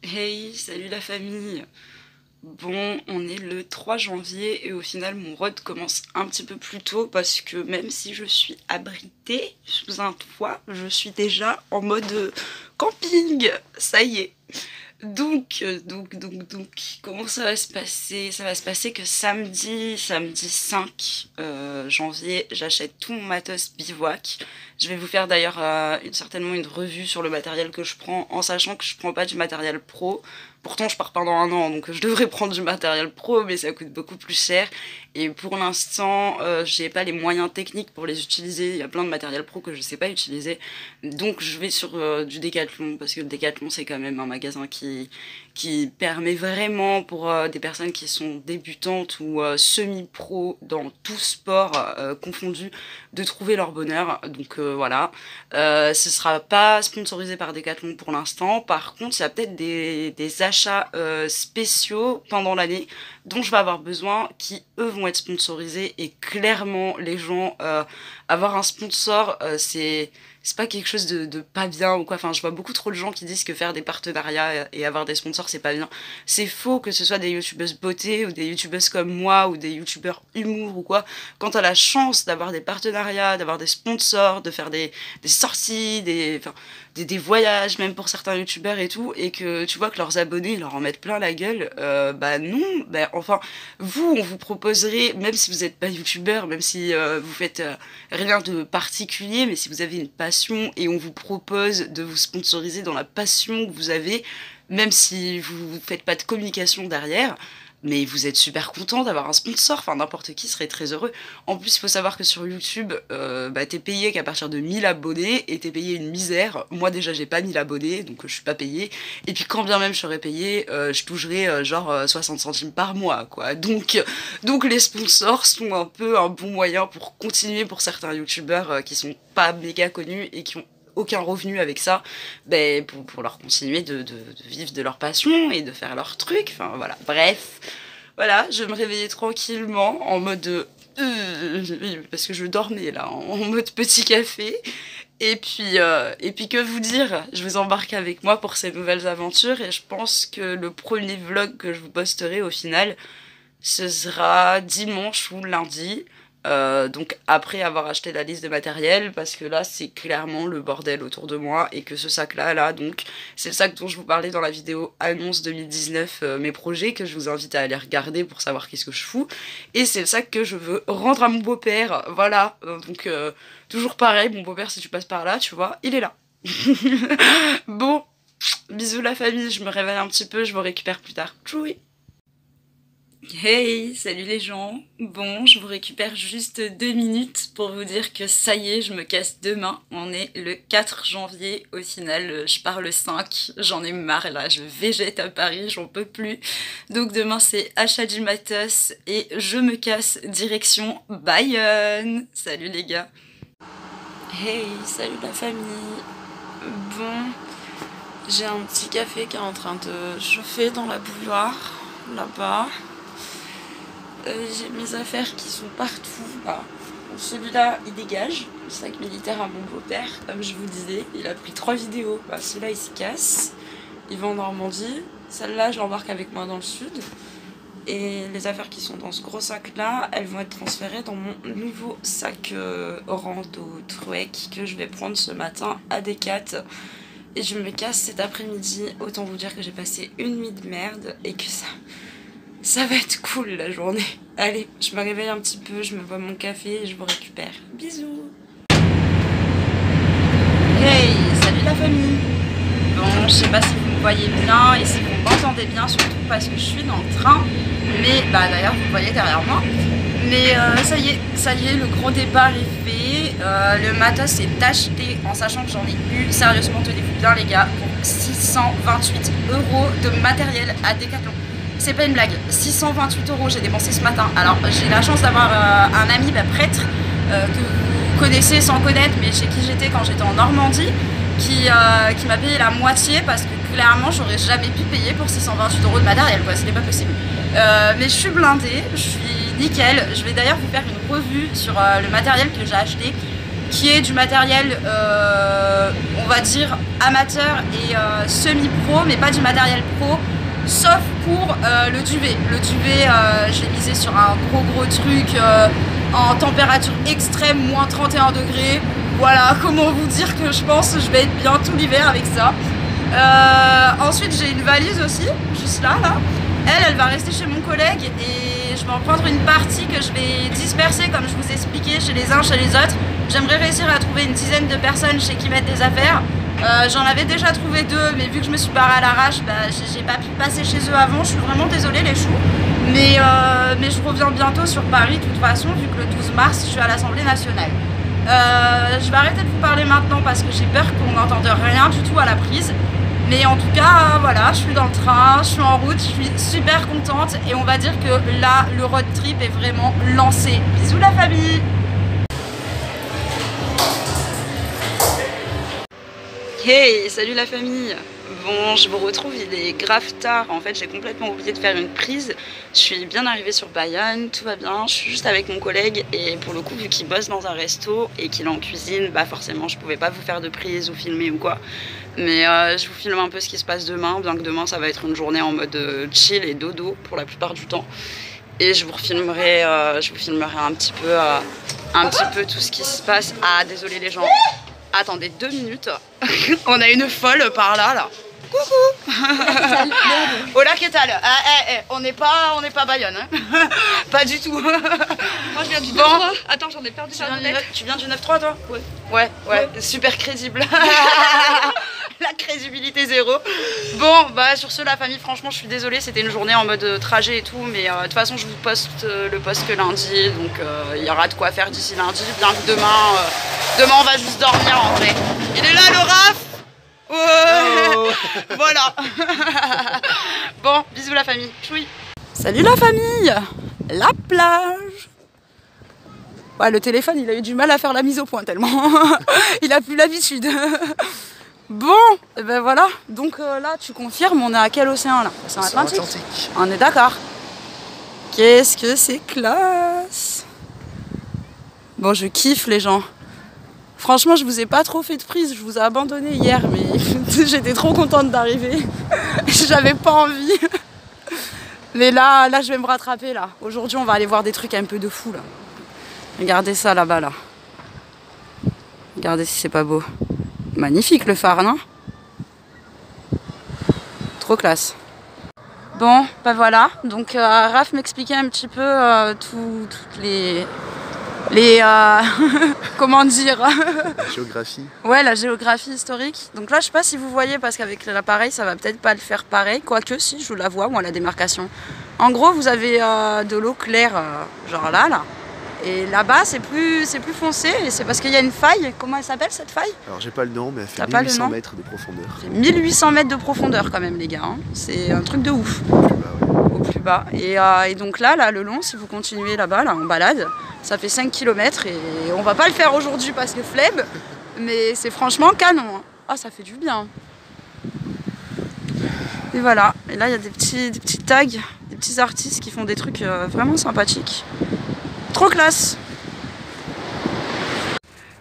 Hey, salut la famille. Bon, on est le 3 janvier et au final mon road commence un petit peu plus tôt parce que même si je suis abritée sous un toit, je suis déjà en mode camping. Ça y est. Donc, comment ça va se passer? Ça va se passer que samedi 5 janvier, j'achète tout mon matos bivouac. Je vais vous faire d'ailleurs certainement une revue sur le matériel que je prends, en sachant que je prends pas du matériel pro. Pourtant, je pars pendant un an, donc je devrais prendre du matériel pro, mais ça coûte beaucoup plus cher. Et pour l'instant, j'ai pas les moyens techniques pour les utiliser. Il y a plein de matériel pro que je sais pas utiliser. Donc je vais sur du Decathlon, parce que le Decathlon c'est quand même un magasin qui permet vraiment pour des personnes qui sont débutantes ou semi-pro dans tout sport confondu de trouver leur bonheur. Donc voilà. Ce sera pas sponsorisé par Decathlon pour l'instant. Par contre, il y a peut-être des achats spéciaux pendant l'année dont je vais avoir besoin qui eux vont être sponsorisés et clairement les gens avoir un sponsor c'est pas quelque chose de pas bien ou quoi. Enfin, je vois beaucoup trop de gens qui disent que faire des partenariats et avoir des sponsors, c'est pas bien. C'est faux, que ce soit des youtubeuses beauté ou des youtubeuses comme moi ou des youtubeurs humour ou quoi. Quand t'as la chance d'avoir des partenariats, d'avoir des sponsors, de faire des sorties, des voyages, même pour certains youtubeurs et tout, et que tu vois que leurs abonnés leur en mettent plein la gueule, bah non, bah enfin, vous, on vous proposerait, même si vous n'êtes pas youtubeur, même si vous faites rien de particulier, mais si vous avez une passion et on vous propose de vous sponsoriser dans la passion que vous avez, même si vous ne faites pas de communication derrière, mais vous êtes super content d'avoir un sponsor, enfin n'importe qui serait très heureux. En plus, il faut savoir que sur YouTube, bah, t'es payé qu'à partir de 1000 abonnés et t'es payé une misère. Moi déjà j'ai pas 1000 abonnés, donc je suis pas payée. Et puis quand bien même je serais payée, je toucherais genre 60 centimes par mois, quoi. Donc les sponsors sont un peu un bon moyen pour continuer pour certains youtubeurs qui sont pas méga connus et qui ont aucun revenu avec ça, ben, pour leur continuer de vivre de leur passion et de faire leur truc. Enfin voilà, bref. Voilà, je me réveillais tranquillement en mode parce que je dormais là, en mode petit café. Et puis que vous dire, je vous embarque avec moi pour ces nouvelles aventures et je pense que le premier vlog que je vous posterai au final, ce sera dimanche ou lundi. Donc après avoir acheté la liste de matériel, parce que là c'est clairement le bordel autour de moi et que ce sac là donc c'est le sac dont je vous parlais dans la vidéo annonce 2019 mes projets, que je vous invite à aller regarder pour savoir qu'est-ce que je fous, et c'est le sac que je veux rendre à mon beau-père, voilà. Donc toujours pareil, mon beau-père, si tu passes par là, tu vois, il est là. Bon, bisous la famille, je me réveille un petit peu, je vous récupère plus tard. Tchoui. Hey, salut les gens. Bon, je vous récupère juste 2 minutes pour vous dire que ça y est, je me casse demain. On est le 4 janvier au final, je pars le 5. J'en ai marre là, je végète à Paris, j'en peux plus. Donc demain c'est achat du matos et je me casse direction Bayonne. Salut les gars. Hey, salut la famille. Bon, j'ai un petit café qui est en train de chauffer dans la bouilloire, là-bas. J'ai mes affaires qui sont partout là. Celui-là il dégage, le sac militaire à mon beau-père, comme je vous disais, il a pris 3 vidéos. Bah, celui-là il se casse, il va en Normandie, celle-là je l'embarque avec moi dans le sud. Et les affaires qui sont dans ce gros sac là, elles vont être transférées dans mon nouveau sac rando Truec que je vais prendre ce matin à Decat. Et je me casse cet après-midi, autant vous dire que j'ai passé une nuit de merde et que ça va être cool la journée. Allez, je me réveille un petit peu, je me bois mon café et je vous récupère. Bisous. Hey, salut la famille. Bon, je sais pas si vous me voyez bien et si vous m'entendez bien, surtout parce que je suis dans le train. Mais, bah d'ailleurs, vous me voyez derrière moi. Mais ça y est, le gros départ est fait. Le matos est acheté en sachant que j'en ai eu, sérieusement, tenez-vous bien les gars, pour 628 € de matériel à Decathlon. C'est pas une blague, 628 € j'ai dépensé ce matin. Alors j'ai la chance d'avoir un ami prêtre que vous connaissez sans connaître, mais chez qui j'étais quand j'étais en Normandie, qui m'a payé la moitié parce que clairement j'aurais jamais pu payer pour 628 € de matériel, quoi, c'était pas possible. Mais je suis blindée, je suis nickel. Je vais d'ailleurs vous faire une revue sur le matériel que j'ai acheté. qui est du matériel, on va dire, amateur et semi-pro, mais pas du matériel pro, sauf pour le duvet. Le duvet, j'ai misé sur un gros truc en température extrême, moins 31 degrés. Voilà, comment vous dire que je pense que je vais être bien tout l'hiver avec ça. Ensuite, j'ai une valise aussi, juste là. Elle va rester chez mon collègue et je vais en prendre une partie que je vais disperser, comme je vous ai expliqué, chez les uns, chez les autres. J'aimerais réussir à trouver une dizaine de personnes chez qui mettre des affaires. J'en avais déjà trouvé 2, mais vu que je me suis barrée à l'arrache, j'ai pas pu passer chez eux avant. Je suis vraiment désolée les choux. Mais je reviens bientôt sur Paris de toute façon, vu que le 12 mars, je suis à l'Assemblée nationale. Je vais arrêter de vous parler maintenant parce que j'ai peur qu'on n'entende rien du tout à la prise. Mais en tout cas, voilà, je suis dans le train, je suis en route, je suis super contente et on va dire que là, le road trip est vraiment lancé. Bisous la famille! Hey, salut la famille! Bon, je vous retrouve, il est grave tard. En fait, j'ai complètement oublié de faire une prise. Je suis bien arrivée sur Bayonne, tout va bien. Je suis juste avec mon collègue et pour le coup, vu qu'il bosse dans un resto et qu'il est en cuisine, bah forcément, je pouvais pas vous faire de prise ou filmer ou quoi. Mais je vous filme un peu ce qui se passe demain, bien que demain, ça va être une journée en mode chill et dodo pour la plupart du temps. Et je vous filmerai un petit peu tout ce qui se passe. Ah, désolé les gens. Attendez 2 minutes. On a une folle par là. Coucou. Hola, qu'est-ce que on n'est pas Bayonne. Hein. Pas du tout. Moi, je viens du 9-3. Attends, j'en ai perdu ça. Tu viens du 9-3, toi? Ouais. Ouais. Super crédible. La crédibilité zéro. Bon, bah sur ce, la famille, franchement, je suis désolée. C'était une journée en mode trajet et tout. Mais de toute façon, je vous poste le post que lundi. Donc, il y aura de quoi faire d'ici lundi. Bien que demain, on va juste dormir en vrai. Il est là, le Raph. Ouais. Oh. Voilà. Bon, bisous la famille. Chouï. Salut la famille. La plage. Ouais, le téléphone, il a eu du mal à faire la mise au point tellement. Il a plus l'habitude. Bon, et ben voilà. Donc là, tu confirmes, on est à quel océan là? Océan Atlantique. On est d'accord. Qu'est-ce que c'est classe. Bon, je kiffe les gens. Franchement, je vous ai pas trop fait de prise, je vous ai abandonné hier, mais j'étais trop contente d'arriver. J'avais pas envie. Mais là, je vais me rattraper là. Aujourd'hui, on va aller voir des trucs un peu de fou là. Regardez ça là-bas là. Regardez si c'est pas beau. Magnifique le phare, non? Trop classe. Bon, bah voilà. Donc Raph m'expliquait un petit peu toutes les comment dire, la géographie. Ouais, la géographie historique. Donc là, je sais pas si vous voyez, parce qu'avec l'appareil, ça va peut-être pas le faire pareil. Quoique, si, je la vois, moi, la démarcation. En gros, vous avez de l'eau claire, genre là. Et là-bas, c'est plus foncé. Et c'est parce qu'il y a une faille. Comment elle s'appelle, cette faille? Alors, j'ai pas le nom, mais elle fait 1800 mètres de profondeur. C'est 1800 mètres de profondeur, quand même, les gars. Hein. C'est un truc de ouf. Au plus bas. Et donc là, le long, si vous continuez là-bas, là, en balade, ça fait 5 km et on va pas le faire aujourd'hui parce que flemme, mais c'est franchement canon. Ah, ça fait du bien. Et voilà, et là il y a des petits tags, des petits artistes qui font des trucs vraiment sympathiques. Trop classe.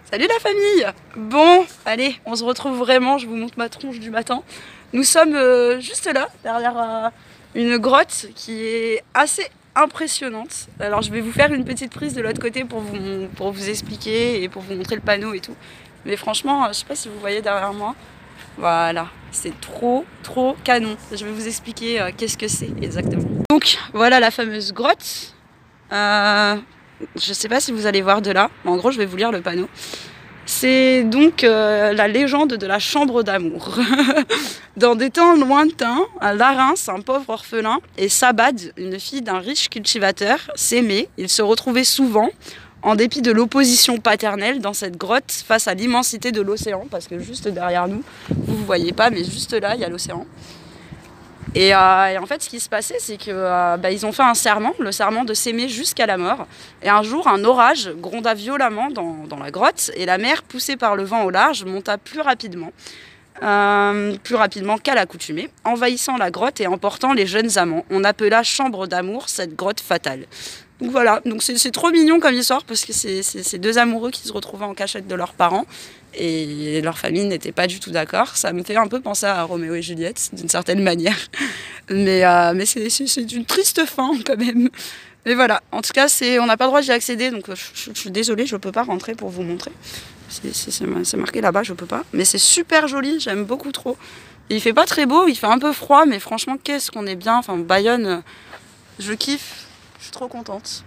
Salut la famille. Bon, allez, on se retrouve vraiment, je vous montre ma tronche du matin. Nous sommes juste là, derrière une grotte qui est assez impressionnante. Alors je vais vous faire une petite prise de l'autre côté pour vous expliquer et pour vous montrer le panneau et tout. Mais franchement, je sais pas si vous voyez derrière moi. Voilà, c'est trop canon. Je vais vous expliquer qu'est-ce que c'est exactement. Donc voilà la fameuse grotte. Je sais pas si vous allez voir de là. En gros, je vais vous lire le panneau. C'est donc la légende de la chambre d'amour. Dans des temps lointains, Larens, un pauvre orphelin, et Sabad, une fille d'un riche cultivateur, s'aimaient. Ils se retrouvaient souvent, en dépit de l'opposition paternelle, dans cette grotte face à l'immensité de l'océan, parce que juste derrière nous, vous ne voyez pas, mais juste là, il y a l'océan. Et en fait, ce qui se passait, c'est que ils ont fait un serment, le serment de s'aimer jusqu'à la mort. Et un jour, un orage gronda violemment dans la grotte, et la mer, poussée par le vent au large, monta plus rapidement qu'à l'accoutumée, envahissant la grotte et emportant les jeunes amants. On appela chambre d'amour cette grotte fatale. Donc voilà, donc c'est trop mignon comme histoire parce que c'est deux amoureux qui se retrouvaient en cachette de leurs parents et leur famille n'était pas du tout d'accord. Ça me fait un peu penser à Roméo et Juliette d'une certaine manière, mais c'est une triste fin quand même. Mais voilà, en tout cas, on n'a pas le droit d'y accéder, donc je suis désolée, je peux pas rentrer pour vous montrer. C'est marqué là-bas, je peux pas. Mais c'est super joli, j'aime beaucoup trop. Et il fait pas très beau, il fait un peu froid, mais franchement, qu'est-ce qu'on est bien. Enfin, Bayonne, je kiffe, je suis trop contente.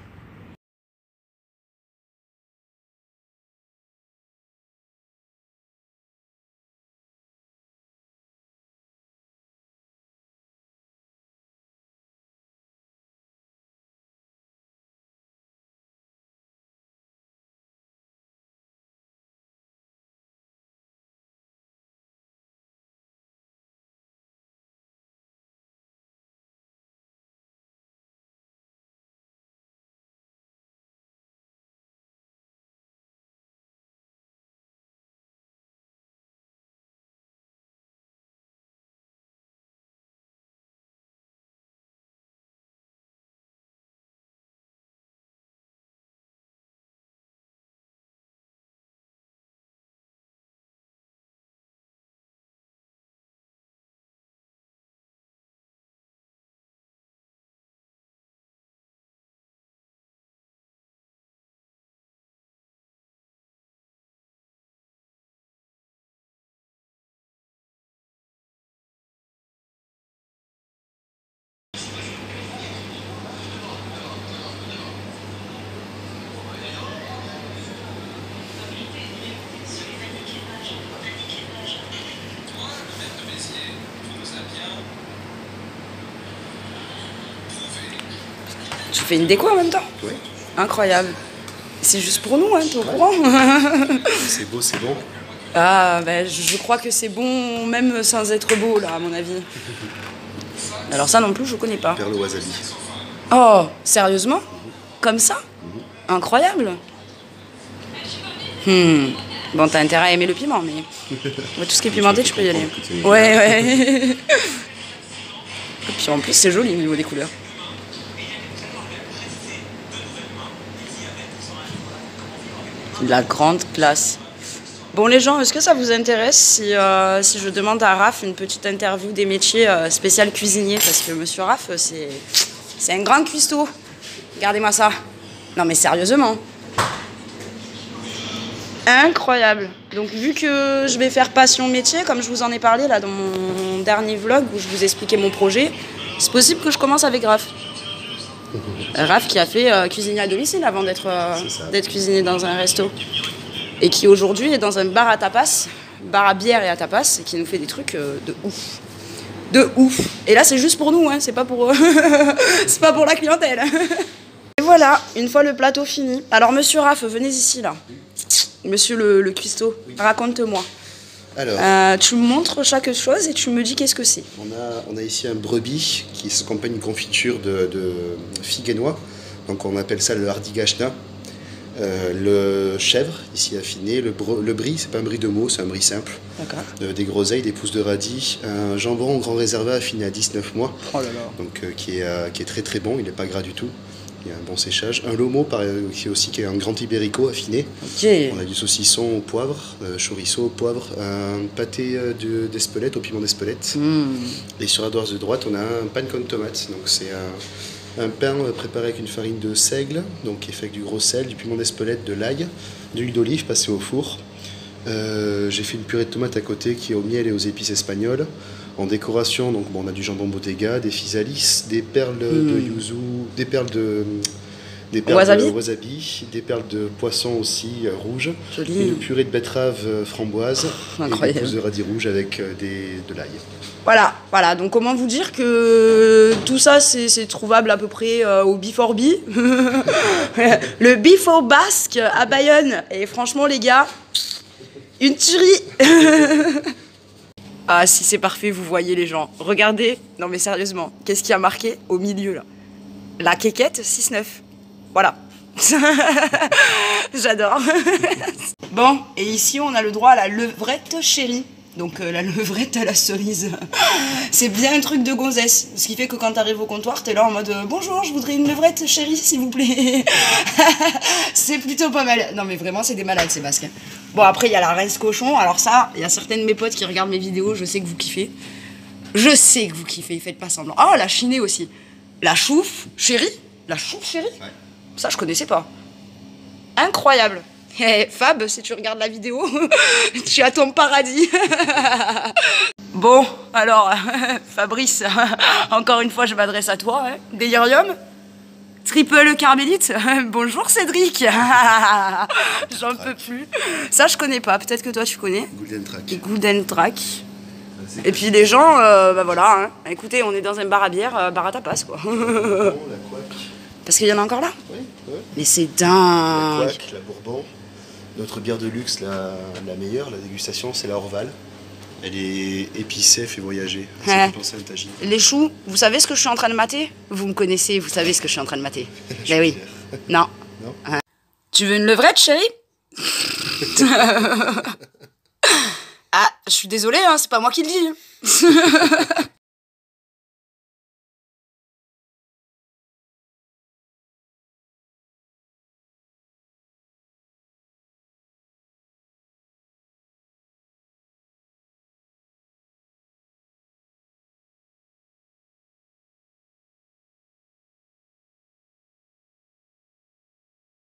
Tu fais une déco en même temps? Oui. Incroyable. C'est juste pour nous, hein, t'es au courant? C'est beau, c'est bon. Ah, ben, je crois que c'est bon, même sans être beau, là, à mon avis. Alors ça non plus, je connais pas. Perle au wasabi. Oh, sérieusement? Comme ça? Incroyable. Bon, t'as intérêt à aimer le piment, mais tout ce qui est pimenté, tu peux y aller. Ouais. Et puis en plus, c'est joli au niveau des couleurs. La grande classe. Bon les gens, est-ce que ça vous intéresse si je demande à Raph une petite interview des métiers spécial cuisinier? Parce que monsieur Raph, c'est un grand cuistot. Regardez-moi ça. Non mais sérieusement. Incroyable. Donc vu que je vais faire passion métier, comme je vous en ai parlé là dans mon dernier vlog où je vous expliquais mon projet, c'est possible que je commence avec Raph. Raph qui a fait cuisinier à domicile avant d'être cuisinier dans un resto. Et qui aujourd'hui est dans un bar à tapas, bar à bière et à tapas, et qui nous fait des trucs de ouf. De ouf. Et là c'est juste pour nous, hein, c'est pas pour c'est pas pour la clientèle. Et voilà, une fois le plateau fini. Alors monsieur Raph, venez ici là. Monsieur le cuistot, raconte-moi. Alors, tu me montres chaque chose et tu me dis qu'est-ce que c'est. on a ici un brebis qui s'accompagne d'une confiture de figues et noix. Donc on appelle ça le hardigashna. Le chèvre, ici affiné. Le brie, c'est pas un brie de meaux, c'est un brie simple. D'accord. Des groseilles, des pousses de radis. Un jambon grand réserva affiné à 19 mois. Oh là là. Donc qui est très très bon, il n'est pas gras du tout. Il y a un bon séchage. Un lomo qui est un grand ibérico affiné. Okay. On a du saucisson au poivre, chorizo au poivre, un pâté d'Espelette au piment d'Espelette. Et sur la droite de droite, on a un pan con tomate. Donc c'est un pain préparé avec une farine de seigle, donc qui est fait avec du gros sel, du piment d'Espelette, de l'ail, de l'huile d'olive passée au four. J'ai fait une purée de tomates à côté qui est au miel et aux épices espagnoles. En décoration, donc on a du jambon Bottega, des physalis, des perles de yuzu, des perles de wasabi, des perles de poisson aussi rouges, une purée de betterave framboise et des pousses de radis rouges avec de l'ail. Voilà, donc comment vous dire que tout ça c'est trouvable à peu près au Biforbi, le Bifo basque à Bayonne, et franchement les gars, une tuerie. Ah si c'est parfait, vous voyez les gens, regardez, non mais sérieusement, qu'est-ce qui a marqué au milieu là? La quéquette 6-9, voilà. J'adore. Bon, et ici on a le droit à la levrette chérie. Donc la levrette à la cerise. C'est bien un truc de gonzesse. Ce qui fait que quand t'arrives au comptoir, t'es là en mode bonjour, je voudrais une levrette chérie, s'il vous plaît. C'est plutôt pas mal. Non mais vraiment, c'est des malades ces basques. Bon, après, il y a la rince cochon. Alors ça, il y a certaines de mes potes qui regardent mes vidéos, je sais que vous kiffez. Je sais que vous kiffez, faites pas semblant. Oh, la chinée aussi. La chouffe chérie. La chouffe chérie. Ouais. Ça, je connaissais pas. Incroyable. Hey, Fab, si tu regardes la vidéo, tu as ton paradis. Bon, alors, Fabrice, encore une fois, je m'adresse à toi. Hein. Delirium Triple Carmélite. Bonjour Cédric. J'en peux plus. Ça, je connais pas. Peut-être que toi, tu connais. Golden Track. Golden Track. Et puis les gens, bah voilà, hein. Écoutez, on est dans un bar à bière, bar à tapas, quoi. La couac. Parce qu'il y en a encore là. Oui, ouais. Mais c'est dingue. La couac, la Bourbon. Notre bière de luxe, la meilleure, la dégustation, c'est la Orval. Elle est épicée, fait voyager. Ça fait penser à un tagine. Les choux, vous savez ce que je suis en train de mater? Vous me connaissez, vous savez ce que je suis en train de mater. Ben oui. Non. Non. Tu veux une levrette, chérie? Ah, je suis désolée, hein, c'est pas moi qui le dis.